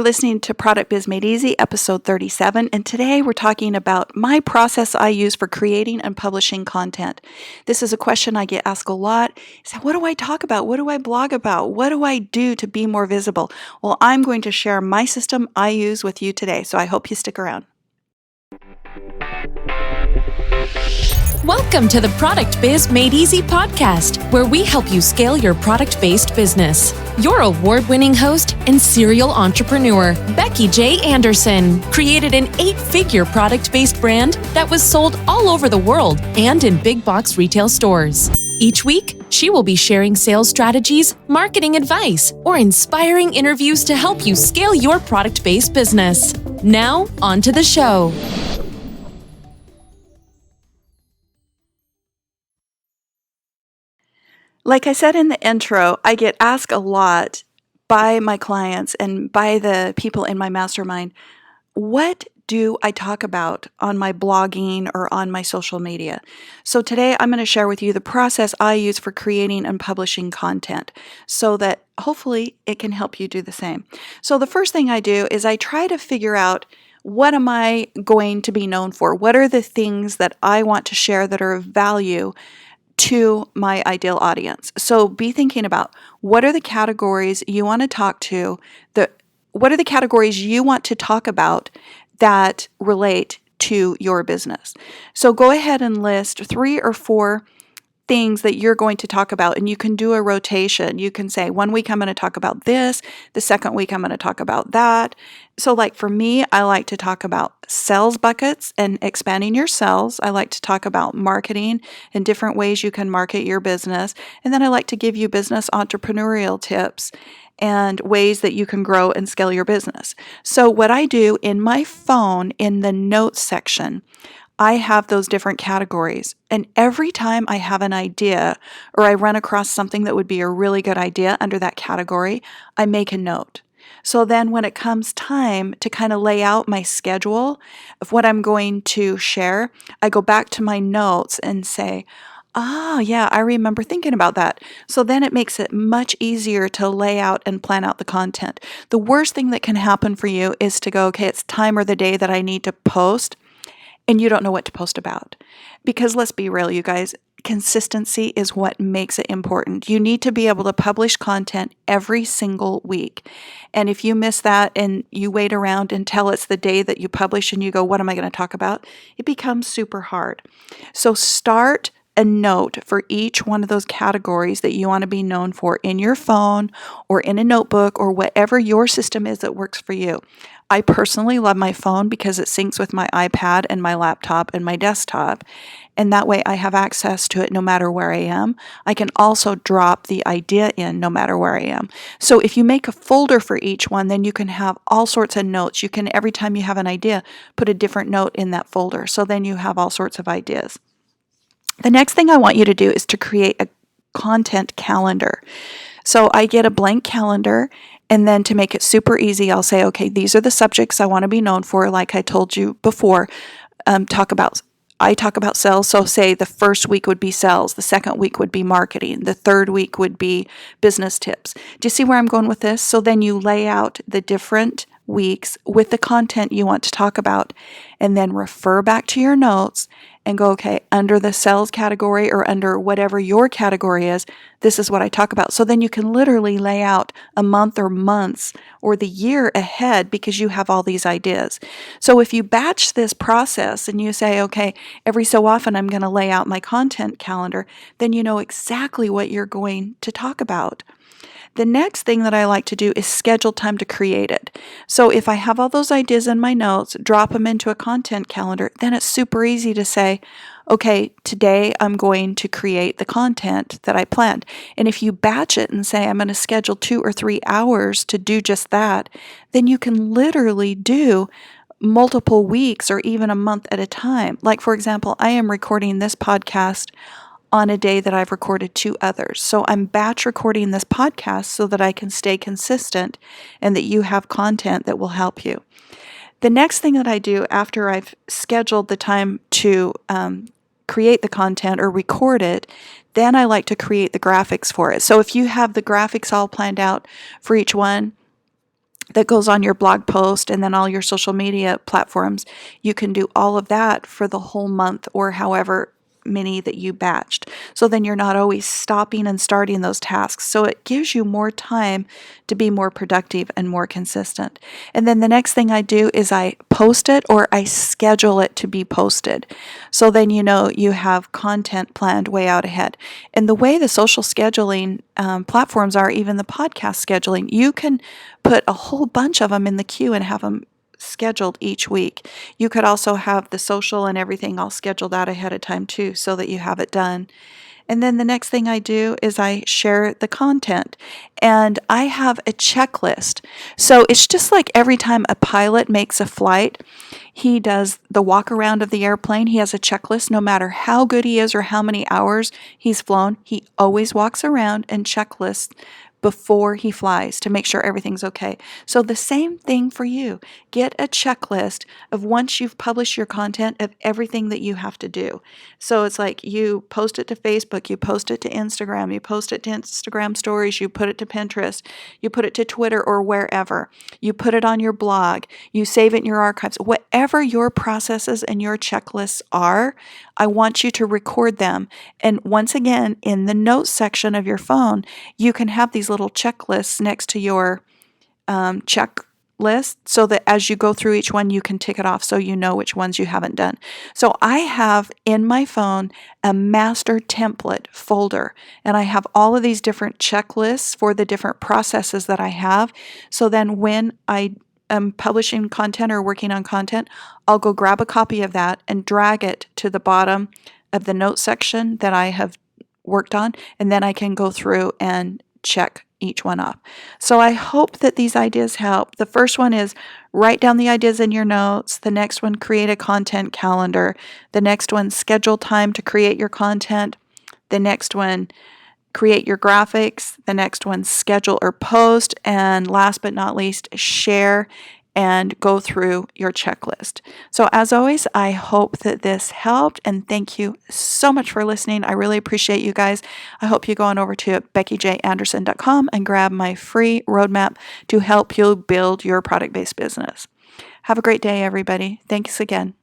You're listening to Product Biz Made Easy, episode 37, and today we're talking about my process I use for creating and publishing content. This is a question I get asked a lot. So what do I talk about? What do I blog about? What do I do to be more visible? Well, I'm going to share my system I use with you today, so I hope you stick around. Welcome to the Product Biz Made Easy podcast, where we help you scale your product-based business. Your award-winning host and serial entrepreneur, Becky J. Anderson, created an 8-figure product-based brand that was sold all over the world and in big box retail stores. Each week, she will be sharing sales strategies, marketing advice, or inspiring interviews to help you scale your product-based business. Now, on to the show. Like I said in the intro, I get asked a lot by my clients and by the people in my mastermind, what do I talk about on my blogging or on my social media? So today I'm going to share with you the process I use for creating and publishing content so that hopefully it can help you do the same. So the first thing I do is I try to figure out, what am I going to be known for? What are the things that I want to share that are of value to my ideal audience? So be thinking about, what are the categories you want to talk to, what are the categories you want to talk about that relate to your business. So go ahead and list 3 or 4 things that you're going to talk about, and you can do a rotation. You can say, 1 week I'm going to talk about this, the second week I'm going to talk about that. So like for me, I like to talk about sales buckets and expanding your sales. I like to talk about marketing and different ways you can market your business. And then I like to give you business entrepreneurial tips and ways that you can grow and scale your business. So what I do in my phone, in the notes section, I have those different categories. And every time I have an idea or I run across something that would be a really good idea under that category, I make a note. So then when it comes time to kind of lay out my schedule of what I'm going to share, I go back to my notes and say, yeah, I remember thinking about that. So then it makes it much easier to lay out and plan out the content. The worst thing that can happen for you is to go, okay, it's time or the day that I need to post, and you don't know what to post about. Because let's be real, you guys, consistency is what makes it important. You need to be able to publish content every single week. And if you miss that and you wait around until it's the day that you publish and you go, what am I going to talk about? It becomes super hard. So start a note for each one of those categories that you want to be known for in your phone or in a notebook or whatever your system is that works for you. I personally love my phone because it syncs with my iPad and my laptop and my desktop, and that way I have access to it no matter where I am. I can also drop the idea in no matter where I am. So if you make a folder for each one, then you can have all sorts of notes. You can, every time you have an idea, put a different note in that folder. So then you have all sorts of ideas. The next thing I want you to do is to create a content calendar. So I get a blank calendar, and then to make it super easy, I'll say, okay, these are the subjects I want to be known for. Like I told you before, I talk about sales. So say the first week would be sales, the second week would be marketing, the third week would be business tips. Do you see where I'm going with this? So then you lay out the different weeks with the content you want to talk about, and then refer back to your notes and go, okay, under the sales category or under whatever your category is, this is what I talk about. So then you can literally lay out a month or months or the year ahead because you have all these ideas. So if you batch this process and you say, okay, every so often I'm going to lay out my content calendar, then you know exactly what you're going to talk about. The next thing that I like to do is schedule time to create it. So if I have all those ideas in my notes, drop them into a content calendar, then it's super easy to say, okay, today I'm going to create the content that I planned. And if you batch it and say, I'm going to schedule 2 or 3 hours to do just that, then you can literally do multiple weeks or even a month at a time. Like, for example, I am recording this podcast on a day that I've recorded 2 others. So I'm batch recording this podcast so that I can stay consistent and that you have content that will help you. The next thing that I do after I've scheduled the time to create the content or record it, then I like to create the graphics for it. So if you have the graphics all planned out for each one, that goes on your blog post and then all your social media platforms. You can do all of that for the whole month or however many that you batched. So then you're not always stopping and starting those tasks. So it gives you more time to be more productive and more consistent. And then the next thing I do is I post it or I schedule it to be posted. So then you know you have content planned way out ahead. And the way the social scheduling platforms are, even the podcast scheduling, you can put a whole bunch of them in the queue and have them scheduled each week. You could also have the social and everything all scheduled out ahead of time too, so that you have it done. And then the next thing I do is I share the content, and I have a checklist. So it's just like every time a pilot makes a flight, he does the walk around of the airplane. He has a checklist. No matter how good he is or how many hours he's flown, he always walks around and checklists before he flies to make sure everything's okay. So the same thing for you. Get a checklist of, once you've published your content, of everything that you have to do. So it's like you post it to Facebook, you post it to Instagram, you post it to Instagram stories, you put it to Pinterest, you put it to Twitter or wherever. You put it on your blog, you save it in your archives. Whatever your processes and your checklists are, I want you to record them. And once again, in the notes section of your phone, you can have these little checklists next to your checklist, so that as you go through each one, you can tick it off so you know which ones you haven't done. So I have in my phone a master template folder, and I have all of these different checklists for the different processes that I have. So then when I am publishing content or working on content, I'll go grab a copy of that and drag it to the bottom of the notes section that I have worked on, and then I can go through and check each one off. So I hope that these ideas help. The first one is write down the ideas in your notes. The next one, create a content calendar. The next one, schedule time to create your content. The next one, create your graphics. The next one, schedule or post. And last but not least, share and go through your checklist. So as always, I hope that this helped, and thank you so much for listening. I really appreciate you guys. I hope you go on over to beckyjanderson.com and grab my free roadmap to help you build your product-based business. Have a great day, everybody. Thanks again.